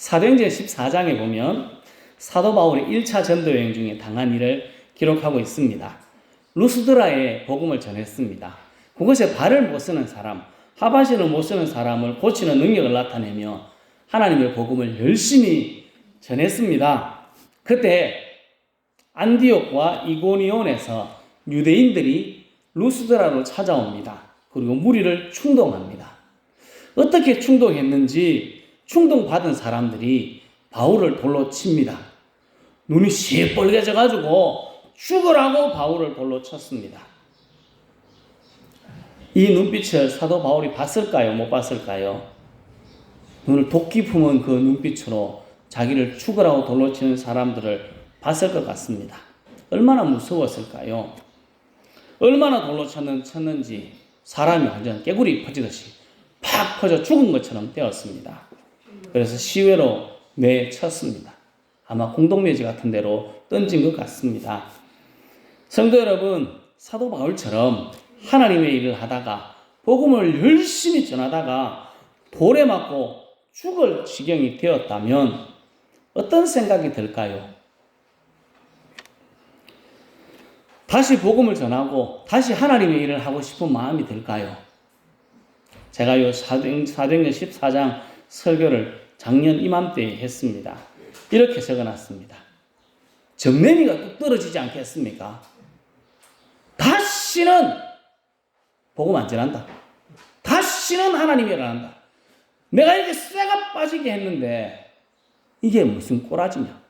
사도행전 14장에 보면 사도 바울이 1차 전도 여행 중에 당한 일을 기록하고 있습니다. 루스드라에 복음을 전했습니다. 그것에 발을 못 쓰는 사람, 하반신을 못 쓰는 사람을 고치는 능력을 나타내며 하나님의 복음을 열심히 전했습니다. 그때 안디옥과 이고니온에서 유대인들이 루스드라로 찾아옵니다. 그리고 무리를 충동합니다. 어떻게 충동했는지 충동받은 사람들이 바울을 돌로 칩니다. 눈이 시뻘개져가지고 죽으라고 바울을 돌로 쳤습니다. 이 눈빛을 사도 바울이 봤을까요? 못 봤을까요? 눈을 도끼 품은 그 눈빛으로 자기를 죽으라고 돌로 치는 사람들을 봤을 것 같습니다. 얼마나 무서웠을까요? 얼마나 돌로 쳤는지 사람이 완전 깨구리 퍼지듯이 팍 퍼져 죽은 것처럼 되었습니다. 그래서 시외로 내쳤습니다. 아마 공동묘지 같은 데로 던진 것 같습니다. 성도 여러분, 사도 바울처럼 하나님의 일을 하다가 복음을 열심히 전하다가 돌에 맞고 죽을 지경이 되었다면 어떤 생각이 들까요? 다시 복음을 전하고 다시 하나님의 일을 하고 싶은 마음이 들까요? 제가 이 사도행전 14장 설교를 작년 이맘때에 했습니다. 이렇게 적어놨습니다. 정내미가 뚝 떨어지지 않겠습니까? 다시는 복음 안 전한다. 다시는 하나님의 일을 안 한다. 내가 이렇게 쇠가 빠지게 했는데 이게 무슨 꼬라지냐.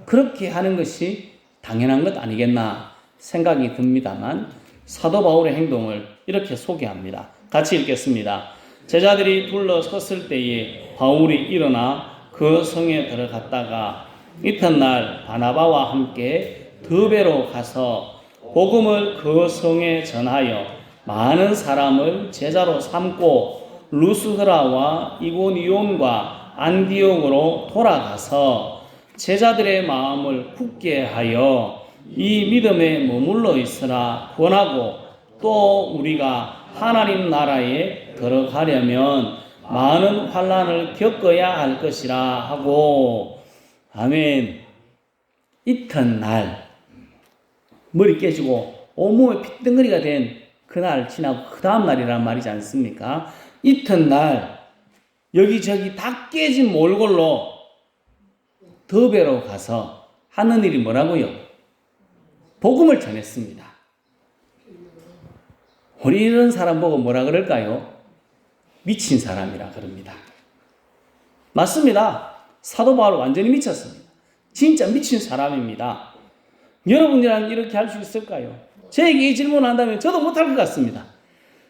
그렇게 하는 것이 당연한 것 아니겠나 생각이 듭니다만 사도 바울의 행동을 이렇게 소개합니다. 같이 읽겠습니다. 제자들이 둘러섰을 때에 바울이 일어나 그 성에 들어갔다가 이튿날 바나바와 함께 드베로 가서 복음을 그 성에 전하여 많은 사람을 제자로 삼고 루스드라와 이고니온과 안디옥으로 돌아가서 제자들의 마음을 굳게 하여 이 믿음에 머물러 있으라 권하고 또 우리가 하나님 나라에 들어가려면 많은 환난을 겪어야 할 것이라 하고 아멘. 이튿날 머리 깨지고 온몸에 핏덩어리가 된 그날 지나고 그 다음 날이란 말이지 않습니까? 이튿날 여기저기 다 깨진 몰골로 더베로 가서 하는 일이 뭐라고요? 복음을 전했습니다. 우리 이런 사람 보고 뭐라 그럴까요? 미친 사람이라 그럽니다. 맞습니다. 사도 바울 완전히 미쳤습니다. 진짜 미친 사람입니다. 여러분이랑 이렇게 할 수 있을까요? 저에게 이 질문을 한다면 저도 못할 것 같습니다.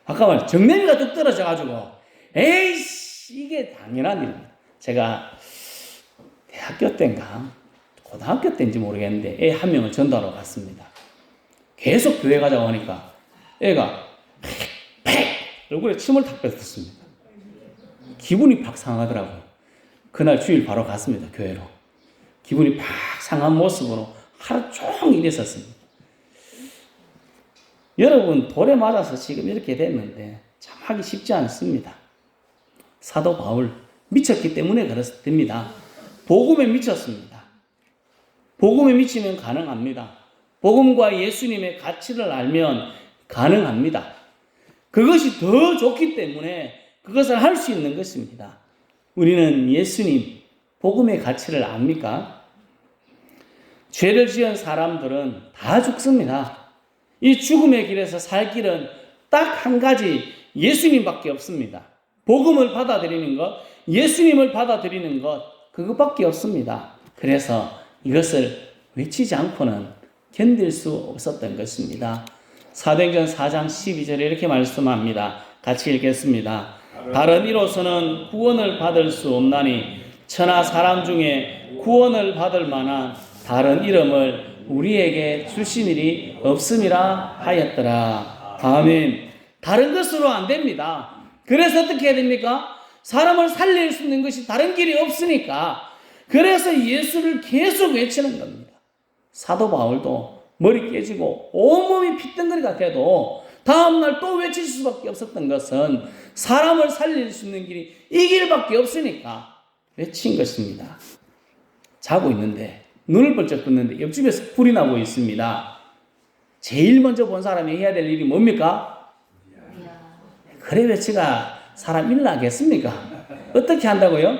아까 말 정내미가 뚝 떨어져가지고 에이씨 이게 당연한 일입니다. 제가 대학교 때인가 고등학교 때인지 모르겠는데 애 한 명을 전도하러 갔습니다. 계속 교회 가자고 하니까 애가 팩 얼굴에 침을 탁 뱉었습니다. 기분이 팍 상하더라고요. 그날 주일 바로 갔습니다. 교회로. 기분이 팍 상한 모습으로 하루 종일 있었습니다. 여러분 돌에 맞아서 지금 이렇게 됐는데 참 하기 쉽지 않습니다. 사도 바울 미쳤기 때문에 그렇습니다. 복음에 미쳤습니다. 복음에 미치면 가능합니다. 복음과 예수님의 가치를 알면 가능합니다. 그것이 더 좋기 때문에 그것을 할 수 있는 것입니다. 우리는 예수님, 복음의 가치를 압니까? 죄를 지은 사람들은 다 죽습니다. 이 죽음의 길에서 살 길은 딱 한 가지 예수님밖에 없습니다. 복음을 받아들이는 것, 예수님을 받아들이는 것, 그것밖에 없습니다. 그래서 이것을 외치지 않고는 견딜 수 없었던 것입니다. 사도행전 4장 12절에 이렇게 말씀합니다. 같이 읽겠습니다. 다른 이로서는 구원을 받을 수 없나니 천하 사람 중에 구원을 받을 만한 다른 이름을 우리에게 주신 일이 없음이라 하였더라. 아멘. 다른 것으로 안 됩니다. 그래서 어떻게 해야 됩니까? 사람을 살릴 수 있는 것이 다른 길이 없으니까 그래서 예수를 계속 외치는 겁니다. 사도 바울도 머리 깨지고 온몸이 핏덩어리가 돼도 다음날 또 외칠 수밖에 없었던 것은 사람을 살릴 수 있는 길이 이 길밖에 없으니까 외친 것입니다. 자고 있는데 눈을 번쩍 떴는데 옆집에서 불이 나고 있습니다. 제일 먼저 본 사람이 해야 될 일이 뭡니까? 그래 외치가 사람 일 나겠습니까? 어떻게 한다고요?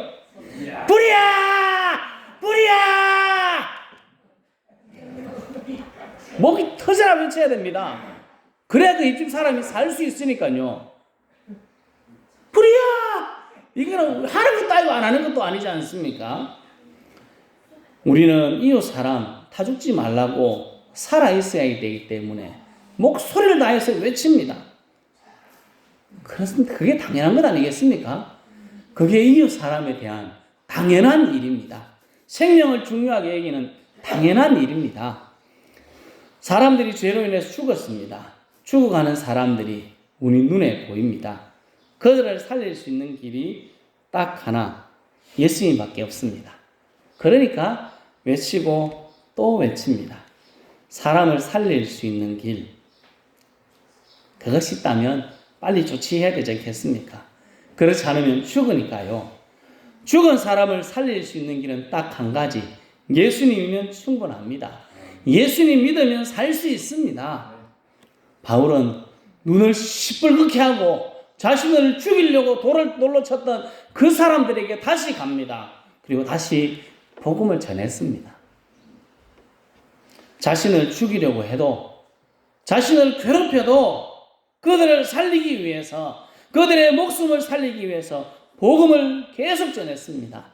불이야! 불이야! 목이 터져라 외쳐야 됩니다. 그래야 그 옆집 사람이 살 수 있으니까요. 불이야! 이거는 하는 것도 아니고 안 하는 것도 아니지 않습니까? 우리는 이웃 사람 타 죽지 말라고 살아있어야 되기 때문에 목소리를 다해서 외칩니다. 그렇습니다. 그게 당연한 것 아니겠습니까? 그게 이웃 사람에 대한 당연한 일입니다. 생명을 중요하게 여기는 당연한 일입니다. 사람들이 죄로 인해서 죽었습니다. 죽어가는 사람들이 우리 눈에 보입니다. 그들을 살릴 수 있는 길이 딱 하나, 예수님밖에 없습니다. 그러니까 외치고 또 외칩니다. 사람을 살릴 수 있는 길, 그것이 있다면 빨리 조치해야 되지 않겠습니까? 그렇지 않으면 죽으니까요. 죽은 사람을 살릴 수 있는 길은 딱 한 가지, 예수님이면 충분합니다. 예수님 믿으면 살 수 있습니다. 바울은 눈을 시뻘겋게 하고 자신을 죽이려고 돌을 돌로 쳤던 그 사람들에게 다시 갑니다. 그리고 다시 복음을 전했습니다. 자신을 죽이려고 해도, 자신을 괴롭혀도 그들을 살리기 위해서, 그들의 목숨을 살리기 위해서 복음을 계속 전했습니다.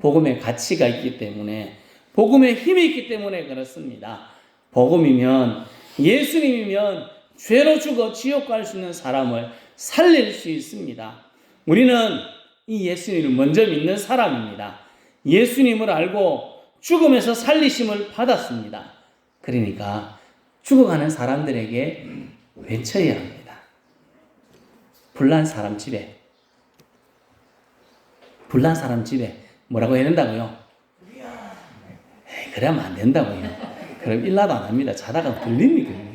복음의 가치가 있기 때문에, 복음의 힘이 있기 때문에 그렇습니다. 복음이면, 예수님이면 죄로 죽어 지옥 갈 수 있는 사람을 살릴 수 있습니다. 우리는 이 예수님을 먼저 믿는 사람입니다. 예수님을 알고 죽음에서 살리심을 받았습니다. 그러니까 죽어가는 사람들에게 외쳐야 합니다. 불난 사람 집에 뭐라고 해야 된다고요? 그러면 안 된다고요. 그럼 일나도 안 합니다. 자다가 들립니까?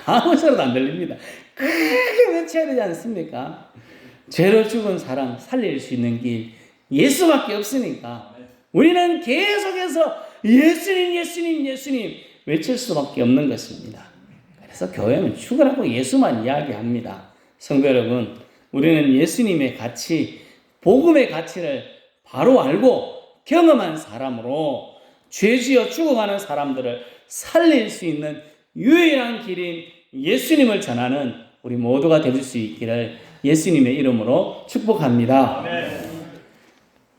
아무 소리도 안 들립니다. 크게 외쳐야 되지 않습니까? 죄로 죽은 사람 살릴 수 있는 길 예수밖에 없으니까 우리는 계속해서 예수님 외칠 수밖에 없는 것입니다. 그래서 교회는 죽으라고 예수만 이야기합니다. 성도 여러분, 우리는 예수님의 가치, 복음의 가치를 바로 알고 경험한 사람으로 죄지어 죽어가는 사람들을 살릴 수 있는 유일한 길인 예수님을 전하는 우리 모두가 될 수 있기를 예수님의 이름으로 축복합니다. 아멘.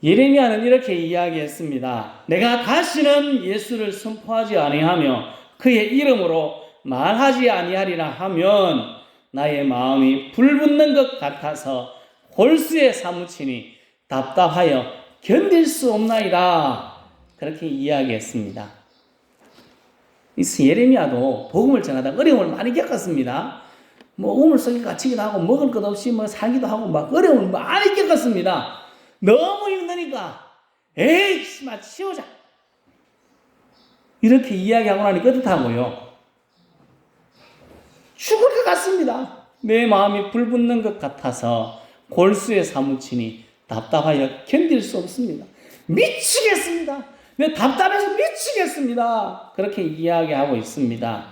예레미야는 이렇게 이야기했습니다. 내가 다시는 예수를 선포하지 아니하며 그의 이름으로 말하지 아니하리라 하면 나의 마음이 불붙는 것 같아서 골수에 사무치니 답답하여 견딜 수 없나이다. 그렇게 이야기했습니다. 예레미야도 복음을 전하다 어려움을 많이 겪었습니다. 우물 속에 갇히기도 하고 먹을 것 없이 살기도 하고 막 어려움을 많이 겪었습니다. 너무 힘드니까 에이 치우자 이렇게 이야기하고 나니 끄떡하고요. 죽을 것 같습니다. 내 마음이 불붙는 것 같아서 골수에 사무치니 답답하여 견딜 수 없습니다. 미치겠습니다. 내 답답해서 미치겠습니다. 그렇게 이야기하고 있습니다.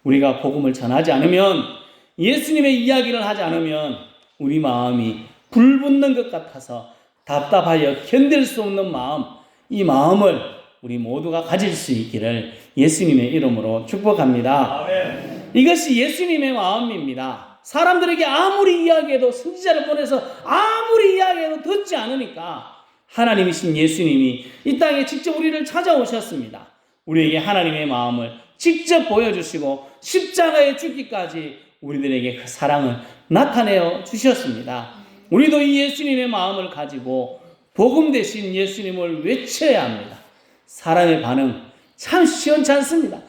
우리가 복음을 전하지 않으면, 예수님의 이야기를 하지 않으면 우리 마음이 불붙는 것 같아서 답답하여 견딜 수 없는 마음, 이 마음을 우리 모두가 가질 수 있기를 예수님의 이름으로 축복합니다. 아멘. 이것이 예수님의 마음입니다. 사람들에게 아무리 이야기해도, 선지자를 보내서 아무리 이야기해도 듣지 않으니까 하나님이신 예수님이 이 땅에 직접 우리를 찾아오셨습니다. 우리에게 하나님의 마음을 직접 보여주시고 십자가에 죽기까지 우리들에게 그 사랑을 나타내어 주셨습니다. 우리도 이 예수님의 마음을 가지고 복음 대신 예수님을 외쳐야 합니다. 사람의 반응 참 시원치 않습니다.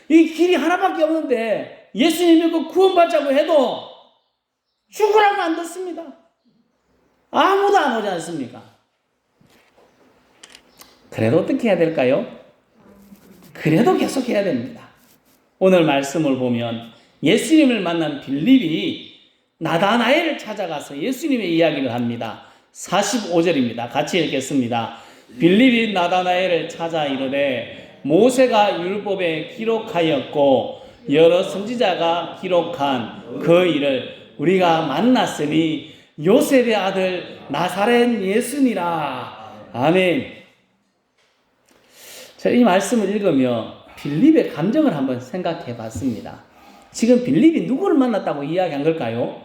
이 길이 하나밖에 없는데 예수님 믿고 구원받자고 해도 죽으라고 안 듣습니다. 아무도 안 오지 않습니까? 그래도 어떻게 해야 될까요? 그래도 계속 해야 됩니다. 오늘 말씀을 보면 예수님을 만난 빌립이 나다나엘을 찾아가서 예수님의 이야기를 합니다. 45절입니다. 같이 읽겠습니다. 빌립이 나다나엘을 찾아 이르되 모세가 율법에 기록하였고 여러 선지자가 기록한 그 일을 우리가 만났으니 요셉의 아들 나사렛 예수니라. 아멘. 자, 이 말씀을 읽으며 빌립의 감정을 한번 생각해 봤습니다. 지금 빌립이 누구를 만났다고 이야기한 걸까요?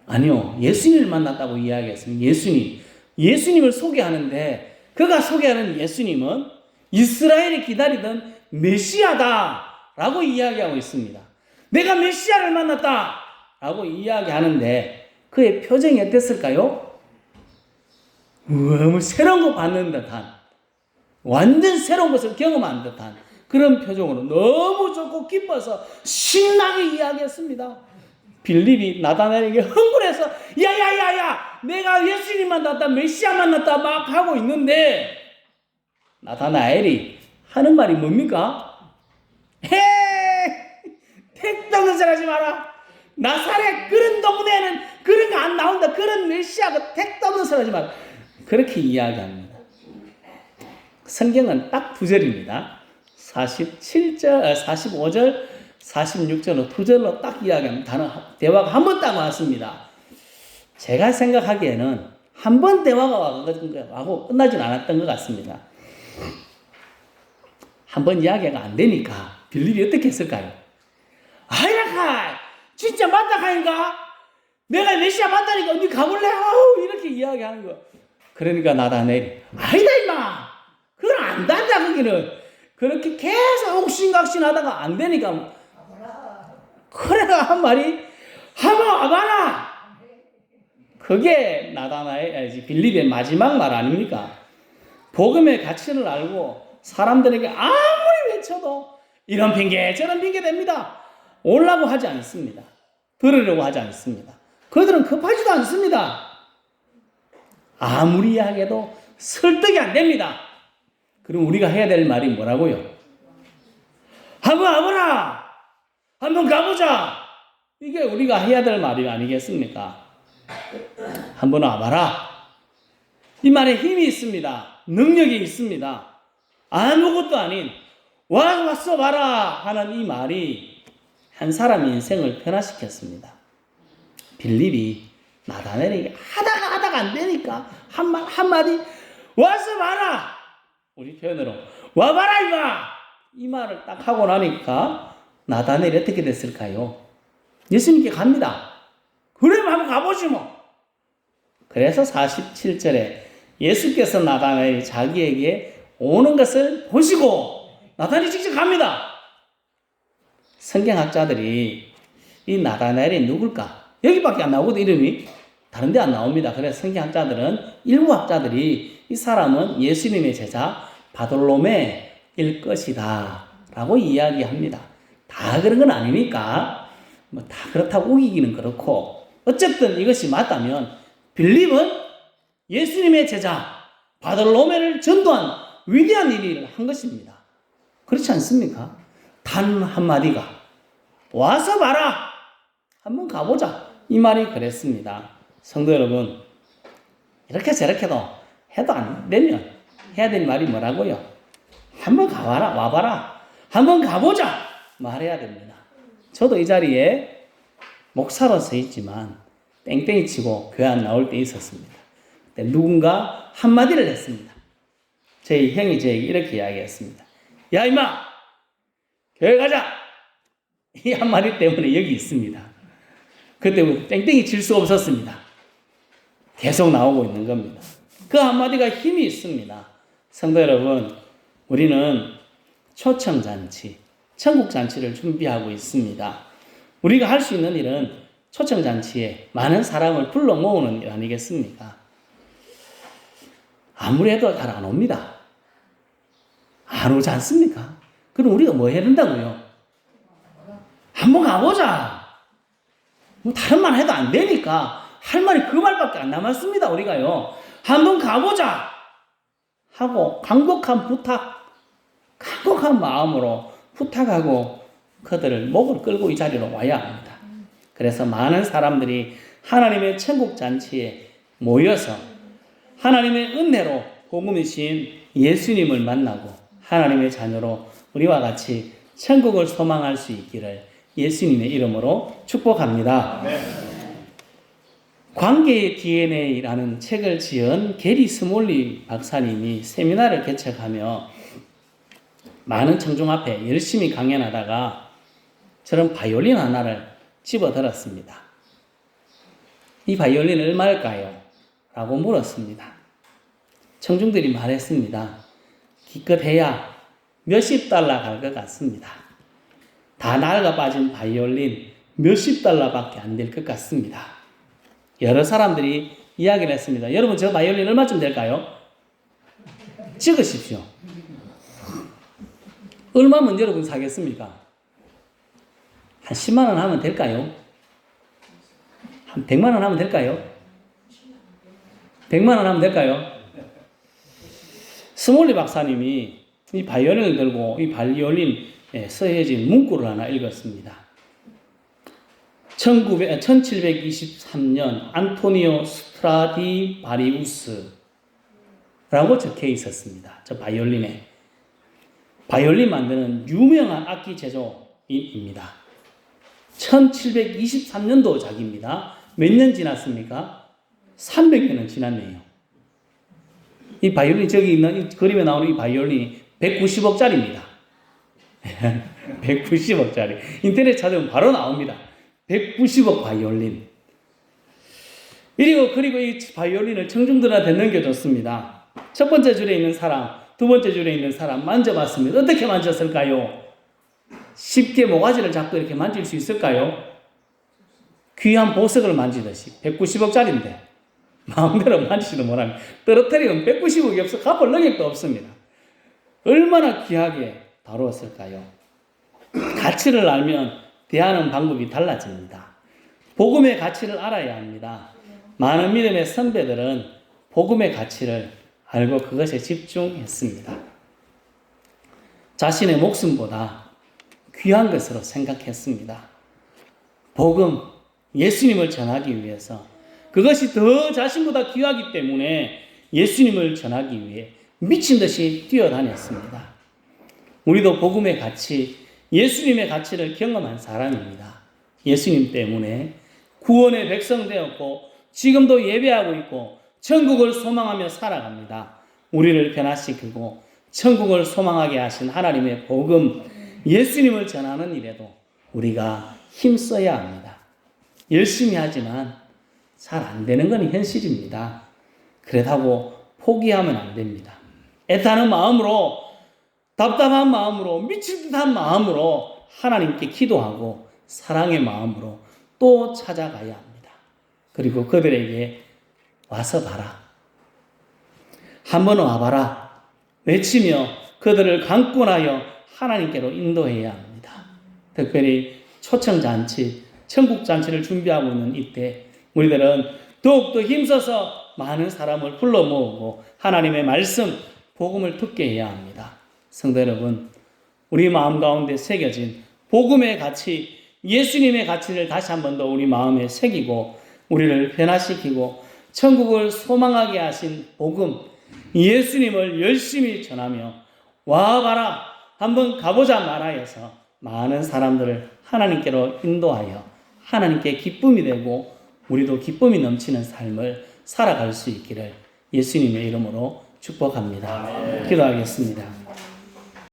아니요. 예수님을 만났다고 이야기했습니다. 예수님을 소개하는데 그가 소개하는 예수님은 이스라엘이 기다리던 메시아다라고 이야기하고 있습니다. 내가 메시아를 만났다라고 이야기하는데 그의 표정이 어땠을까요? 너무 새로운 거 받는 듯한, 완전 새로운 것을 경험한 듯한 그런 표정으로 너무 좋고 기뻐서 신나게 이야기했습니다. 빌립이 나다나엘에게 흥분해서 야야야야 내가 예수님 만났다 메시아 만났다 막 하고 있는데 나다나엘이 하는 말이 뭡니까? 택도 없는 소리 하지 마라. 나사렛 그런 동네에는 그런 거 안 나온다. 그런 메시아가 택도 없는 소리 하지 마라. 그렇게 이야기합니다. 성경은 딱 두 절입니다. 45절, 46절로 두 절로 딱 이야기합니다. 대화가 한 번 딱 왔습니다. 제가 생각하기에는 한 번 대화가 와고 끝나진 않았던 것 같습니다. 한 번 이야기가 안 되니까 빌립이 어떻게 했을까요? 아이라카 진짜 맞다 하인가? 내가 메시아 맞다니까 어디 가볼래? 이렇게 이야기하는 거. 그러니까 나다나엘이 아니다 임마 그건 안 된다. 거기는 그렇게 계속 옥신각신하다가 안 되니까 그래가 한 말이 한번 와봐라. 그게 나다나엘 빌립의 마지막 말 아닙니까? 복음의 가치를 알고 사람들에게 아무리 외쳐도 이런 핑계 저런 핑계 됩니다. 오려고 하지 않습니다. 들으려고 하지 않습니다. 그들은 급하지도 않습니다. 아무리 이야기해도 설득이 안 됩니다. 그럼 우리가 해야 될 말이 뭐라고요? 한번 와보라. 한번 가보자. 이게 우리가 해야 될 말이 아니겠습니까? 한번 와봐라. 이 말에 힘이 있습니다. 능력이 있습니다. 아무것도 아닌 왔어 봐라 하는 이 말이 한 사람의 인생을 변화시켰습니다. 빌립이 나다나엘에게 하다가 안 되니까 한마디 와서 봐라. 우리 표현으로 와봐라 임마. 이 말을 딱 하고 나니까 나다나엘이 어떻게 됐을까요? 예수님께 갑니다. 그러면 한번 가보지 뭐. 그래서 47절에 예수께서 나다나엘이 자기에게 오는 것을 보시고 나다나엘이 직접 갑니다. 성경학자들이 이 나다나엘이 누굴까? 여기밖에 안 나오거든 이름이. 다른 데 안 나옵니다. 그래서 성경학자들은 일부 학자들이 이 사람은 예수님의 제자 바돌로매일 것이다 라고 이야기합니다. 다 그런 건 아니니까 뭐 다 그렇다고 우기기는 그렇고 어쨌든 이것이 맞다면 빌립은 예수님의 제자 바돌로매를 전도한 위대한 일을 한 것입니다. 그렇지 않습니까? 단 한마디가 와서 봐라. 한번 가보자. 이 말이 그랬습니다. 성도 여러분, 이렇게 저렇게도 해도 안 되면 해야 될 말이 뭐라고요? 한번 가봐라, 와봐라. 한번 가보자. 말해야 됩니다. 저도 이 자리에 목사로 서 있지만 땡땡이 치고 교회 안 나올 때 있었습니다. 그때 누군가 한마디를 했습니다. 저희 형이 저에게 이렇게 이야기했습니다. 야 임마 교회 가자. 이 한마디 때문에 여기 있습니다. 그때부터 땡땡이 칠 수 없었습니다. 계속 나오고 있는 겁니다. 그 한마디가 힘이 있습니다. 성도 여러분, 우리는 초청잔치, 천국잔치를 준비하고 있습니다. 우리가 할 수 있는 일은 초청잔치에 많은 사람을 불러 모으는 일 아니겠습니까? 아무래도 잘 안 옵니다. 안 오지 않습니까? 그럼 우리가 뭐 해야 된다고요? 한번 가보자. 뭐 다른 말 해도 안 되니까 할 말이 그 말밖에 안 남았습니다. 우리가요. 한번 가보자 하고 간곡한 마음으로 부탁하고 그들을 목을 끌고 이 자리로 와야 합니다. 그래서 많은 사람들이 하나님의 천국 잔치에 모여서 하나님의 은혜로 복음이신 예수님을 만나고 하나님의 자녀로 우리와 같이 천국을 소망할 수 있기를 예수님의 이름으로 축복합니다. 관계의 DNA라는 책을 지은 게리 스몰리 박사님이 세미나를 개척하며 많은 청중 앞에 열심히 강연하다가 저런 바이올린 하나를 집어들었습니다. 이 바이올린 얼마일까요? 라고 물었습니다. 청중들이 말했습니다. 기껏해야 몇십 달러 갈 것 같습니다. 다 낡아 빠진 바이올린 몇십 달러밖에 안 될 것 같습니다. 여러 사람들이 이야기를 했습니다. 여러분 저 바이올린 얼마쯤 될까요? 찍으십시오. 얼마면 여러분 사겠습니까? 한 10만 원 하면 될까요? 한 100만 원 하면 될까요? 100만 원 하면 될까요? 스몰리 박사님이 이 바이올린을 들고 이 바이올린에 써여진 문구를 하나 읽었습니다. 1723년 안토니오 스트라디바리우스라고 적혀 있었습니다. 저 바이올린에. 바이올린 만드는 유명한 악기 제조인입니다. 1723년도 작입니다. 몇 년 지났습니까? 300년은 지났네요. 이 바이올린, 저기 있는 이 그림에 나오는 이 바이올린이 190억짜리입니다. 190억짜리. 인터넷 찾으면 바로 나옵니다. 190억 바이올린. 그리고 이 바이올린을 청중들한테 넘겨줬습니다. 첫 번째 줄에 있는 사람, 두 번째 줄에 있는 사람 만져봤습니다. 어떻게 만졌을까요? 쉽게 모가지를 잡고 이렇게 만질 수 있을까요? 귀한 보석을 만지듯이 190억짜리인데 마음대로 만지지도 못합니다. 떨어뜨리면 190억이 없어 갚을 능력도 없습니다. 얼마나 귀하게 다루었을까요? 가치를 알면 대하는 방법이 달라집니다. 복음의 가치를 알아야 합니다. 많은 믿음의 선배들은 복음의 가치를 알고 그것에 집중했습니다. 자신의 목숨보다 귀한 것으로 생각했습니다. 복음, 예수님을 전하기 위해서 그것이 더 자신보다 귀하기 때문에 예수님을 전하기 위해 미친 듯이 뛰어다녔습니다. 우리도 복음의 가치, 예수님의 가치를 경험한 사람입니다. 예수님 때문에 구원의 백성 되었고 지금도 예배하고 있고 천국을 소망하며 살아갑니다. 우리를 변화시키고 천국을 소망하게 하신 하나님의 복음, 예수님을 전하는 일에도 우리가 힘써야 합니다. 열심히 하지만 잘 안 되는 건 현실입니다. 그렇다고 포기하면 안 됩니다. 애타는 마음으로, 답답한 마음으로, 미칠 듯한 마음으로 하나님께 기도하고 사랑의 마음으로 또 찾아가야 합니다. 그리고 그들에게 와서 봐라, 한번 와봐라 외치며 그들을 강권하여 하나님께로 인도해야 합니다. 특별히 초청잔치, 천국잔치를 준비하고 있는 이때 우리들은 더욱더 힘써서 많은 사람을 불러 모으고 하나님의 말씀, 복음을 듣게 해야 합니다. 성도 여러분, 우리 마음 가운데 새겨진 복음의 가치, 예수님의 가치를 다시 한 번 더 우리 마음에 새기고 우리를 변화시키고 천국을 소망하게 하신 복음, 예수님을 열심히 전하며 와봐라, 한번 가보자 말하여서 많은 사람들을 하나님께로 인도하여 하나님께 기쁨이 되고 우리도 기쁨이 넘치는 삶을 살아갈 수 있기를 예수님의 이름으로 축복합니다. 기도하겠습니다.